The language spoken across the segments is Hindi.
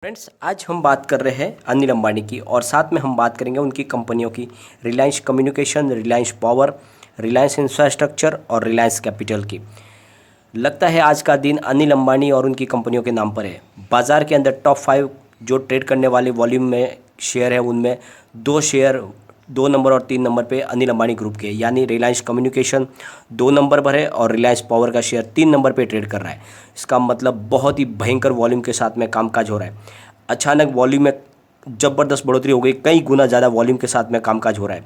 फ्रेंड्स, आज हम बात कर रहे हैं अनिल अंबानी की और साथ में हम बात करेंगे उनकी कंपनियों की, Reliance communication, Reliance power, Reliance infrastructure और रिलायंस कैपिटल की। लगता है आज का दिन अनिल अंबानी और उनकी कंपनियों के नाम पर है। बाज़ार के अंदर टॉप 5 जो ट्रेड करने वाले वॉल्यूम में शेयर है, उनमें 2 शेयर 2 नंबर और 3 नंबर पे अनिल अंबानी ग्रुप के, यानी रिलायंस कम्युनिकेशन 2 नंबर पर है और रिलायंस पावर का शेयर 3 नंबर पे ट्रेड कर रहा है। इसका मतलब बहुत ही भयंकर वॉल्यूम के साथ में कामकाज हो रहा है। अचानक वॉल्यूम में ज़बरदस्त बढ़ोतरी हो गई, कई गुना ज़्यादा वॉल्यूम के साथ में कामकाज हो रहा है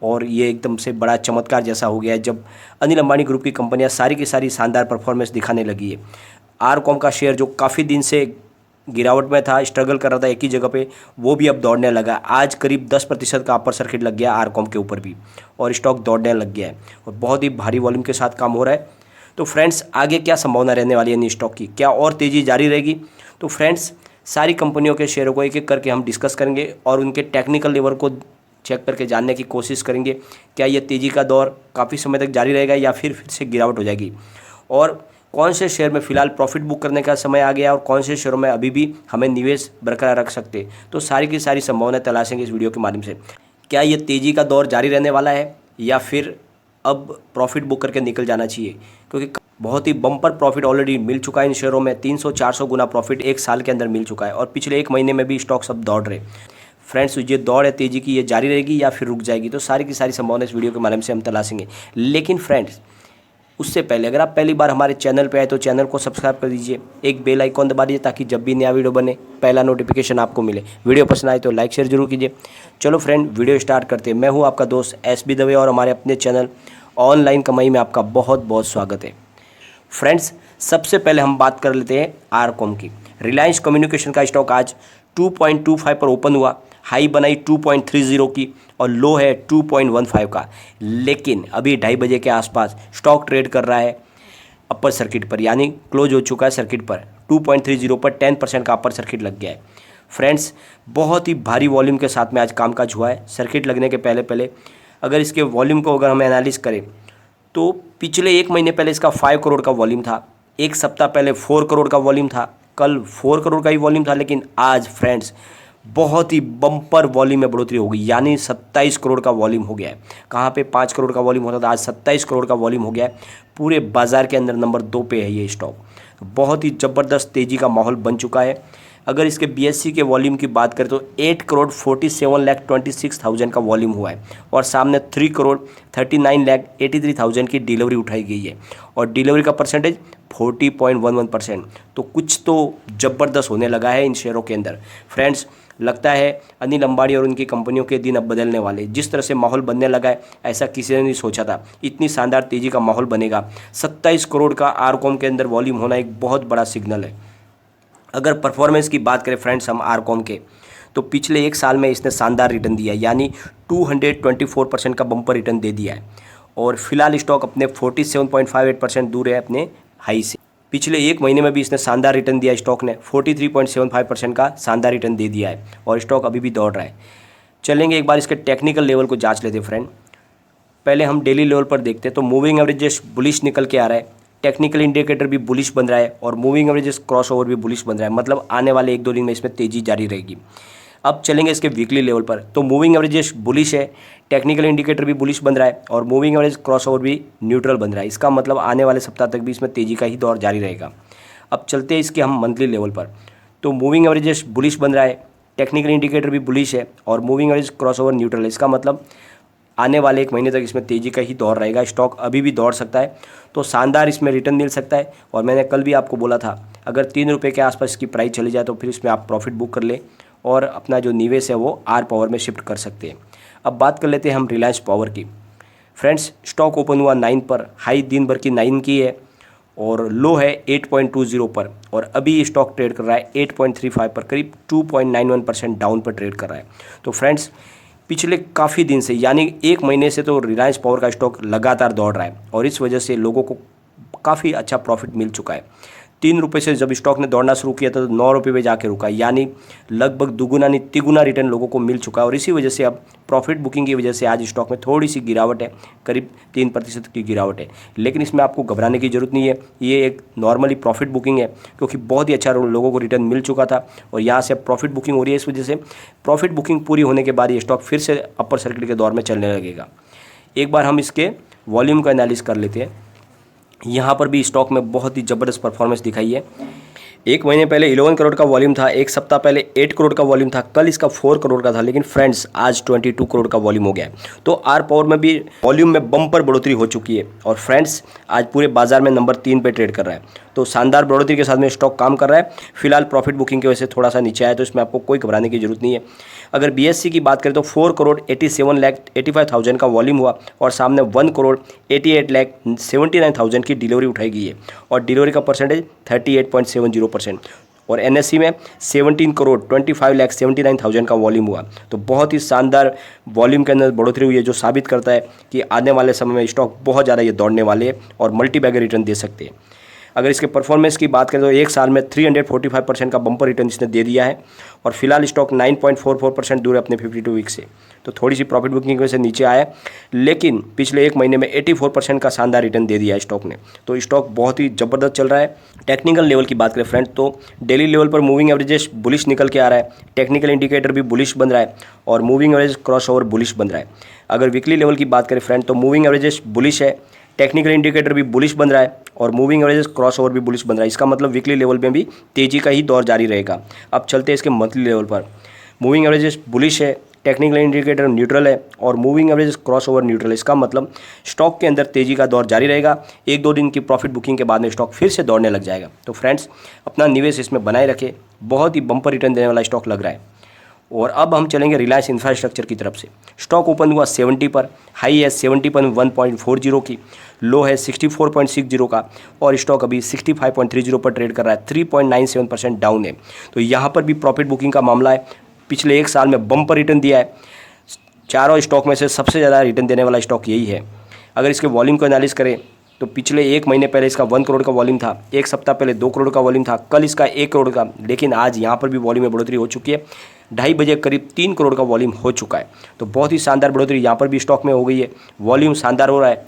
और ये एकदम से बड़ा चमत्कार जैसा हो गया है जब अनिल अंबानी ग्रुप की कंपनियां सारी की सारी शानदार परफॉर्मेंस दिखाने लगी है। आरकॉम का शेयर जो काफ़ी दिन से गिरावट में था, स्ट्रगल कर रहा था एक ही जगह पे, वो भी अब दौड़ने लगा। आज करीब 10% का अपर सर्किट लग गया आरकॉम के ऊपर भी और स्टॉक दौड़ने लग गया है और बहुत ही भारी वॉल्यूम के साथ काम हो रहा है। तो फ्रेंड्स, आगे क्या संभावना रहने वाली है इन स्टॉक की, क्या और तेज़ी जारी रहेगी? तो फ्रेंड्स, सारी कंपनियों के शेयरों को एक एक करके हम डिस्कस करेंगे और उनके टेक्निकल लेवल को चेक करके जानने की कोशिश करेंगे। क्या ये तेज़ी का दौर काफ़ी समय तक जारी रहेगा या फिर से गिरावट हो जाएगी, और कौन से शेयर में फ़िलहाल प्रॉफिट बुक करने का समय आ गया और कौन से शेयरों में अभी भी हमें निवेश बरकरार रख सकते। तो सारी की सारी संभावनाएं तलाशेंगे इस वीडियो के माध्यम से। क्या ये तेज़ी का दौर जारी रहने वाला है या फिर अब प्रॉफिट बुक करके निकल जाना चाहिए, क्योंकि बहुत ही बम्पर प्रॉफिट ऑलरेडी मिल चुका है इन शेयरों में। 300-400 गुना प्रॉफिट एक साल के अंदर मिल चुका है और पिछले एक महीने में भी स्टॉक सब दौड़ रहे। फ्रेंड्स, ये दौड़ है तेज़ी की, ये जारी रहेगी या फिर रुक जाएगी, तो सारी की सारी संभावना इस वीडियो के माध्यम से हम तलाशेंगे। लेकिन फ्रेंड्स, उससे पहले अगर आप पहली बार हमारे चैनल पे आए तो चैनल को सब्सक्राइब कर दीजिए, एक बेल आइकॉन दबा दीजिए ताकि जब भी नया वीडियो बने पहला नोटिफिकेशन आपको मिले। वीडियो पसंद आए तो लाइक शेयर जरूर कीजिए। चलो फ्रेंड, वीडियो स्टार्ट करते हैं। मैं हूँ आपका दोस्त SB दवे और हमारे अपने चैनल ऑनलाइन कमाई में आपका बहुत बहुत स्वागत है। फ्रेंड्स, सबसे पहले हम बात कर लेते हैं आरकॉम की। रिलायंस कम्युनिकेशन का स्टॉक आज 2.25 पर ओपन हुआ, हाई बनाई 2.30 की और लो है 2.15 का। लेकिन अभी 2:30 बजे के आसपास स्टॉक ट्रेड कर रहा है अपर सर्किट पर, यानी क्लोज हो चुका है सर्किट पर 2.30 पर। 10% का अपर सर्किट लग गया है। फ्रेंड्स, बहुत ही भारी वॉल्यूम के साथ में आज कामकाज हुआ है। सर्किट लगने के पहले पहले अगर इसके वॉल्यूम को अगर हम एनालिस करें तो पिछले एक महीने पहले इसका 5 करोड़ का वॉल्यूम था, एक सप्ताह पहले 4 करोड़ का वॉल्यूम था, कल 4 करोड़ का ही वॉल्यूम था। लेकिन आज फ्रेंड्स बहुत ही बम्पर वॉल्यूम में बढ़ोतरी हो गई, यानी 27 करोड़ का वॉल्यूम हो गया है। कहाँ पे 5 करोड़ का वॉल्यूम होता था, आज 27 करोड़ का वॉल्यूम हो गया है। पूरे बाजार के अंदर नंबर 2 पे है ये स्टॉक। बहुत ही ज़बरदस्त तेज़ी का माहौल बन चुका है। अगर इसके BSE के वॉल्यूम की बात करें तो 8,47,26,000 का वॉल्यूम हुआ है और सामने 3,39,83,000 की डिलीवरी उठाई गई है और डिलीवरी का परसेंटेज 40.11%। तो कुछ तो ज़बरदस्त होने लगा है इन शेयरों के अंदर। फ्रेंड्स, लगता है अनिल अंबानी और उनकी कंपनियों के दिन अब बदलने वाले। जिस तरह से माहौल बनने लगा है, ऐसा किसी ने नहीं सोचा था इतनी शानदार तेज़ी का माहौल बनेगा। 27 करोड़ का आरकॉम के अंदर वॉल्यूम होना एक बहुत बड़ा सिग्नल है। अगर परफॉर्मेंस की बात करें फ्रेंड्स हम आरकॉम के, तो पिछले एक साल में इसने शानदार रिटर्न दिया है, यानी 224% का बम्पर रिटर्न दे दिया है और फिलहाल स्टॉक अपने 47.58% दूर है अपने हाई से। पिछले एक महीने में भी इसने शानदार रिटर्न दिया। स्टॉक ने 43.75% का शानदार रिटर्न दे दिया है और स्टॉक अभी भी दौड़ रहा है। चलेंगे एक बार इसके टेक्निकल लेवल को जांच लेते हैं फ्रेंड। पहले हम डेली लेवल पर देखते हैं तो मूविंग एवरेजेस बुलिश निकल के आ रहा है, टेक्निकल इंडिकेटर भी बुलिश बन रहा है और मूविंग एवरेजेस क्रॉसओवर भी बुलिश बन रहा है। मतलब आने वाले 1-2 दिन में इसमें तेज़ी जारी रहेगी। अब चलेंगे इसके वीकली लेवल पर तो मूविंग एवरेजेस बुलिश है, टेक्निकल इंडिकेटर भी बुलिश बन रहा है और मूविंग एवरेज क्रॉसओवर भी न्यूट्रल बन रहा है। इसका मतलब आने वाले सप्ताह तक भी इसमें तेज़ी का ही दौर जारी रहेगा। अब चलते हैं इसके हम मंथली लेवल पर तो मूविंग एवरेजेस बुलिश बन रहा है, टेक्निकल इंडिकेटर भी बुलिश है और मूविंग एवरेज क्रॉसओवर न्यूट्रल है। इसका मतलब आने वाले एक महीने तक इसमें तेज़ी का ही दौर रहेगा। स्टॉक अभी भी दौड़ सकता है, तो शानदार इसमें रिटर्न मिल सकता है। और मैंने कल भी आपको बोला था अगर 3 रुपये के आसपास इसकी प्राइस चली जाए तो फिर इसमें आप प्रॉफिट बुक कर लें और अपना जो निवेश है वो आर पावर में शिफ्ट कर सकते हैं। अब बात कर लेते हैं हम रिलायंस पावर की। फ्रेंड्स, स्टॉक ओपन हुआ 9 पर, हाई दिन भर की 9 की है और लो है 8.20 पर और अभी स्टॉक ट्रेड कर रहा है 8.35 पर, करीब 2.91% डाउन पर ट्रेड कर रहा है। तो फ्रेंड्स, पिछले काफ़ी दिन से यानी एक महीने से तो रिलायंस पावर का स्टॉक लगातार दौड़ रहा है और इस वजह से लोगों को काफ़ी अच्छा प्रॉफिट मिल चुका है। ₹3 से जब स्टॉक ने दौड़ना शुरू किया था तो ₹9 पे जाके रुका, यानी लगभग दुगुना नहीं तिगुना रिटर्न लोगों को मिल चुका है। और इसी वजह से अब प्रॉफिट बुकिंग की वजह से आज स्टॉक में थोड़ी सी गिरावट है, करीब 3% की गिरावट है। लेकिन इसमें आपको घबराने की जरूरत नहीं है, ये एक नॉर्मली प्रॉफिट बुकिंग है, क्योंकि बहुत ही अच्छा लोगों को रिटर्न मिल चुका था और यहाँ से प्रॉफिट बुकिंग हो रही है। इस वजह से प्रॉफिट बुकिंग पूरी होने के बाद ये स्टॉक फिर से अपर सर्किट के दौर में चलने लगेगा। एक बार हम इसके वॉल्यूम का एनालिसिस कर लेते हैं। यहाँ पर भी स्टॉक में बहुत ही ज़बरदस्त परफॉर्मेंस दिखाई है। एक महीने पहले 11 करोड़ का वॉल्यूम था, एक सप्ताह पहले 8 करोड़ का वॉल्यूम था, कल इसका 4 करोड़ का था, लेकिन फ्रेंड्स आज 22 करोड़ का वॉल्यूम हो गया है। तो आर पावर में भी वॉल्यूम में बम्पर बढ़ोतरी हो चुकी है और फ्रेंड्स आज पूरे बाजार में नंबर 3 पे ट्रेड कर रहा है। तो शानदार बढ़ोतरी के साथ में स्टॉक काम कर रहा है। फिलहाल प्रॉफिट बुकिंग की वजह से थोड़ा सा नीचे आया, तो इसमें आपको कोई घबराने की जरूरत नहीं है। अगर BSE की बात करें तो 4,87,85,000 का वॉल्यूम हुआ और सामने 1,88,79,000 की डिलीवरी उठाई गई है और डिलीवरी का परसेंटेज 38.70%। और NSE में 17,25,79,000 का वॉल्यूम हुआ। तो बहुत ही शानदार वॉल्यूम के अंदर बढ़ोतरी हुई है, जो साबित करता है कि आने वाले समय में स्टॉक बहुत ज़्यादा ये दौड़ने वाले हैं और मल्टी बैगर रिटर्न दे सकते हैं। अगर इसके परफॉर्मेंस की बात करें तो एक साल में 345% का बम्पर रिटर्न इसने दे दिया है और फिलहाल स्टॉक 9.44% दूर है अपने 52 वीक से। तो थोड़ी सी प्रॉफिट बुकिंग की वजह से नीचे आया है, लेकिन पिछले एक महीने में 84% का शानदार रिटर्न दे दिया है स्टॉक ने। तो स्टॉक बहुत ही ज़बरदस्त चल रहा है। टेक्निकल लेवल की बात करें फ्रेंड तो डेली लेवल पर मूविंग एवरेजेस बुलिश निकल के आ रहा है, टेक्निकल इंडिकेटर भी बुलिश बन रहा है और moving average cross over bullish बन रहा है। अगर वीकली लेवल की बात करें फ्रेंड तो मूविंग एवरेजेस बुलिश है, टेक्निकल इंडिकेटर भी बुलिश बन रहा है और मूविंग एवरेज क्रॉस ओवर भी बुलिश बन रहा है। इसका मतलब वीकली लेवल में भी तेजी का ही दौर जारी रहेगा। अब चलते हैं इसके मंथली लेवल पर। मूविंग एवरेज बुलिश है, टेक्निकल इंडिकेटर न्यूट्रल है और moving average cross over neutral है। इसका मतलब स्टॉक के अंदर तेजी का दौर जारी रहेगा। 1-2 दिन की प्रॉफिट बुकिंग के बाद में स्टॉक फिर से दौड़ने लग जाएगा। तो फ्रेंड्स अपना निवेश इसमें बनाए रखें, बहुत ही बम्पर रिटर्न देने वाला स्टॉक लग रहा है। और अब हम चलेंगे रिलायंस इंफ्रास्ट्रक्चर की तरफ से। स्टॉक ओपन हुआ 70 पर, हाई है 70.140 की, लो है 64.60 का और स्टॉक अभी 65.30 पर ट्रेड कर रहा है, 3.97% डाउन है। तो यहाँ पर भी प्रॉफिट बुकिंग का मामला है। पिछले एक साल में बम्पर रिटर्न दिया है। चारों स्टॉक में से सबसे ज़्यादा रिटर्न देने वाला स्टॉक यही है। अगर इसके वॉल्यूम को एनालिसिस करें तो पिछले एक महीने पहले इसका 1 करोड़ का वॉल्यूम था, एक सप्ताह पहले 2 करोड़ का वॉल्यूम था, कल इसका 1 करोड़ का, लेकिन आज यहाँ पर भी वॉल्यूम में बढ़ोतरी हो चुकी है। 2:30 बजे करीब 3 करोड़ का वॉल्यूम हो चुका है। तो बहुत ही शानदार बढ़ोतरी यहाँ पर भी स्टॉक में हो गई है। वॉल्यूम शानदार हो रहा है।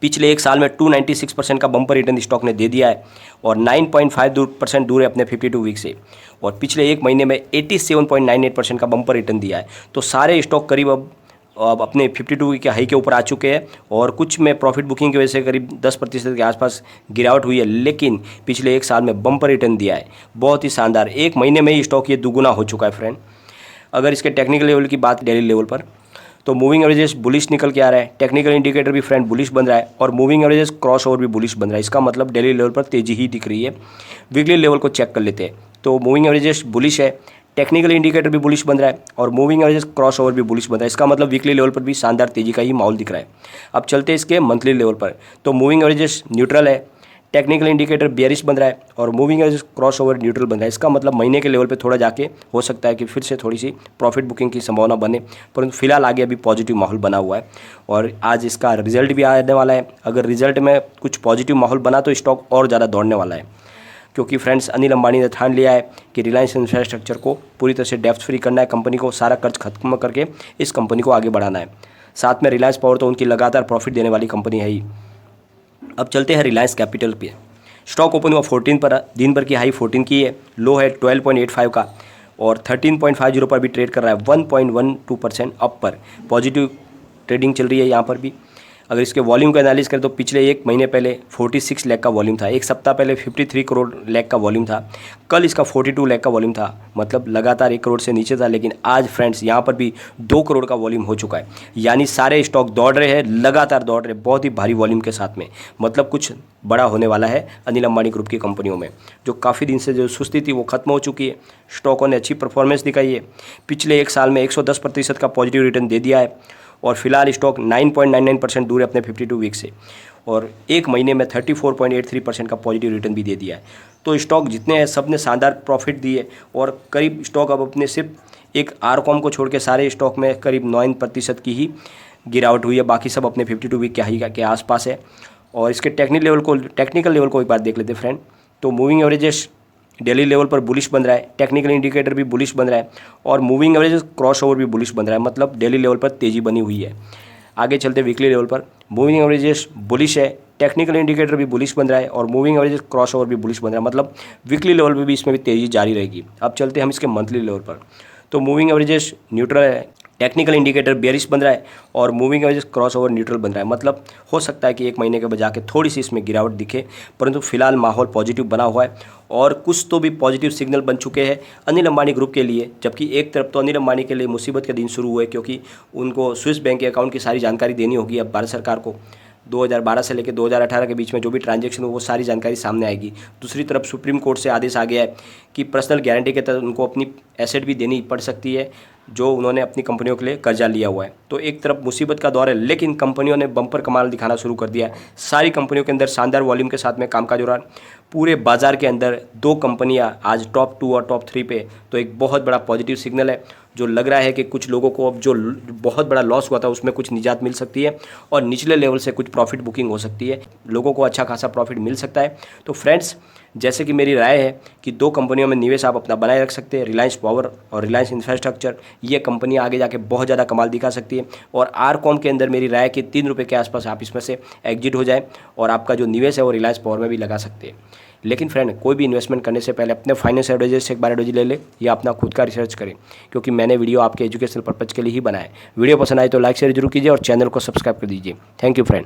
पिछले एक साल में 296% का बम्पर रिटर्न स्टॉक ने दे दिया है और 9.5% दूर है अपने 52 वीक से और पिछले एक महीने में 87.98% का बम्पर रिटर्न दिया है। तो सारे स्टॉक करीब अब अपने 52 वीक के हाई के ऊपर आ चुके हैं और कुछ में प्रॉफिट बुकिंग की वजह से करीब 10% के आसपास गिरावट हुई है, लेकिन पिछले एक साल में बम्पर रिटर्न दिया है। बहुत ही शानदार, एक महीने में ही स्टॉक ये दुगुना हो चुका है फ्रेंड। अगर इसके टेक्निकल लेवल की बात डेली लेवल पर तो मूविंग एवरेजेस बुलिश निकल के आ रहा है, टेक्निकल इंडिकेटर भी फ्रेंड बुलिश बन रहा है और मूविंग एवरेजेस क्रॉस ओवर भी बुलिश बन रहा है। इसका मतलब डेली लेवल पर तेजी ही दिख रही है। वीकली लेवल को चेक कर लेते हैं तो मूविंग एवरेजेस बुलिश है, टेक्निकल इंडिकेटर भी बुलिश बन रहा है और मूविंग एवरेजेस क्रॉस ओवर भी बुलिश बन रहा है। इसका मतलब वीकली लेवल पर भी शानदार तेजी का ही माहौल दिख रहा है। अब चलते हैं इसके मंथली लेवल पर तो मूविंग एवरेजेस न्यूट्रल है, टेक्निकल इंडिकेटर बेयरिश बन रहा है और moving average cross over neutral बन रहा है। इसका मतलब महीने के लेवल पे थोड़ा जाके हो सकता है कि फिर से थोड़ी सी प्रॉफिट बुकिंग की संभावना बने, परंतु फिलहाल आगे अभी पॉजिटिव माहौल बना हुआ है और आज इसका रिजल्ट भी आने वाला है। अगर रिजल्ट में कुछ पॉजिटिव माहौल बना तो स्टॉक और ज़्यादा दौड़ने वाला है, क्योंकि फ्रेंड्स अनिल अंबानी ने ठान लिया है कि रिलायंस इंफ्रास्ट्रक्चर को पूरी तरह से डेप्थ फ्री करना है, कंपनी को सारा कर्ज खत्म करके इस कंपनी को आगे बढ़ाना है। साथ में रिलायंस पावर तो उनकी लगातार प्रॉफिट देने वाली कंपनी है ही। अब चलते हैं रिलायंस कैपिटल पे। स्टॉक ओपन हुआ 14 पर, दिन भर की हाई 14 की है, लो है 12.85 का और 13.50 पर भी ट्रेड कर रहा है, 1.12% अप पर पॉजिटिव ट्रेडिंग चल रही है यहाँ पर भी। अगर इसके वॉल्यूम का एनालिसिस करें तो पिछले एक महीने पहले 46 लाख का वॉल्यूम था, एक सप्ताह पहले 53 करोड़ लाख का वॉल्यूम था, कल इसका 42 लाख का वॉल्यूम था, मतलब लगातार 1 करोड़ से नीचे था। लेकिन आज फ्रेंड्स यहाँ पर भी 2 करोड़ का वॉल्यूम हो चुका है, यानी सारे स्टॉक दौड़ रहे हैं, लगातार दौड़ रहे हैं बहुत ही भारी वॉल्यूम के साथ में। मतलब कुछ बड़ा होने वाला है अनिल अंबानी ग्रुप की कंपनियों में। जो काफ़ी दिन से जो सुस्ती थी वो खत्म हो चुकी है, स्टॉकों ने अच्छी परफॉर्मेंस दिखाई है। पिछले एक साल में 110% का पॉजिटिव रिटर्न दे दिया है और फिलहाल स्टॉक 9.99% दूर है अपने 52 वीक से और एक महीने में 34.83% का पॉजिटिव रिटर्न भी दे दिया है। तो स्टॉक जितने हैं सब ने शानदार प्रॉफिट दिए और करीब स्टॉक अब अपने सिर्फ एक आरकॉम को छोड़ के सारे स्टॉक में करीब 9% की ही गिरावट हुई है, बाकी सब अपने 52 वीक के हाई के आसपास है। और इसके टेक्निकल लेवल को एक बार देख लेते हैं फ्रेंड। तो मूविंग एवरेजेस डेली लेवल पर बुलिश बन रहा है, टेक्निकल इंडिकेटर भी बुलिश बन रहा है और मूविंग एवरेजेस क्रॉस ओवर भी बुलिश बन रहा है, मतलब डेली लेवल पर तेज़ी बनी हुई है। आगे चलते वीकली लेवल पर, मूविंग एवरेजेस बुलिश है, टेक्निकल इंडिकेटर भी बुलिश बन रहा है और मूविंग एवरेजेस क्रॉस ओवर भी बुलिश बन रहा है, मतलब वीकली लेवल पर भी इसमें भी तेज़ी जारी रहेगी। अब चलते हम इसके मंथली लेवल पर, तो मूविंग एवरेजेस न्यूट्रल है, टेक्निकल इंडिकेटर बेयरिश बन रहा है और moving average cross over neutral बन रहा है, मतलब हो सकता है कि एक महीने के बजा के थोड़ी सी इसमें गिरावट दिखे, परंतु फिलहाल माहौल पॉजिटिव बना हुआ है और कुछ तो भी पॉजिटिव सिग्नल बन चुके हैं अनिल अंबानी ग्रुप के लिए। जबकि एक तरफ तो अनिल अंबानी के लिए मुसीबत के दिन शुरू हुए, क्योंकि उनको स्विस बैंक के अकाउंट की सारी जानकारी देनी होगी अब भारत सरकार को। 2012 से लेकर 2018 के बीच में जो भी ट्रांजैक्शन हो वो सारी जानकारी सामने आएगी। दूसरी तरफ सुप्रीम कोर्ट से आदेश आ गया है कि पर्सनल गारंटी के तहत उनको अपनी एसेट भी देनी पड़ सकती है जो उन्होंने अपनी कंपनियों के लिए कर्जा लिया हुआ है। तो एक तरफ मुसीबत का दौर है, लेकिन कंपनियों ने बम्पर कमाल दिखाना शुरू कर दिया है। सारी कंपनियों के अंदर शानदार वॉल्यूम के साथ में कामकाज हो रहा है। पूरे बाजार के अंदर 2 कंपनियां आज टॉप 2 और टॉप 3 पे, तो एक बहुत बड़ा पॉजिटिव सिग्नल है जो लग रहा है कि कुछ लोगों को अब जो बहुत बड़ा लॉस हुआ था उसमें कुछ निजात मिल सकती है और निचले लेवल से कुछ प्रॉफिट बुकिंग हो सकती है, लोगों को अच्छा खासा प्रॉफिट मिल सकता है। तो फ्रेंड्स, जैसे कि मेरी राय है कि 2 कंपनियों में निवेश आप अपना बनाए रख सकते हैं, रिलायंस पावर और रिलायंस इंफ्रास्ट्रक्चर। ये कंपनियां आगे जाके बहुत ज़्यादा कमाल दिखा सकती है और आरकॉम के अंदर मेरी राय है कि 3 रुपये के आसपास आप इसमें से एग्जिट हो जाए और आपका जो निवेश है वो रिलायंस पावर में भी लगा सकते हैं। लेकिन फ्रेंड, कोई भी इन्वेस्टमेंट करने से पहले अपने फाइनेंस एडवाइजर से एक बार एडवाइज ले ले या अपना खुद का रिसर्च करें, क्योंकि मैंने वीडियो आपके एजुकेशनल पर्पज़ के लिए ही बनाया है। वीडियो पसंद आए तो लाइक शेयर जरूर कीजिए और चैनल को सब्सक्राइब कर दीजिए। Thank you friend.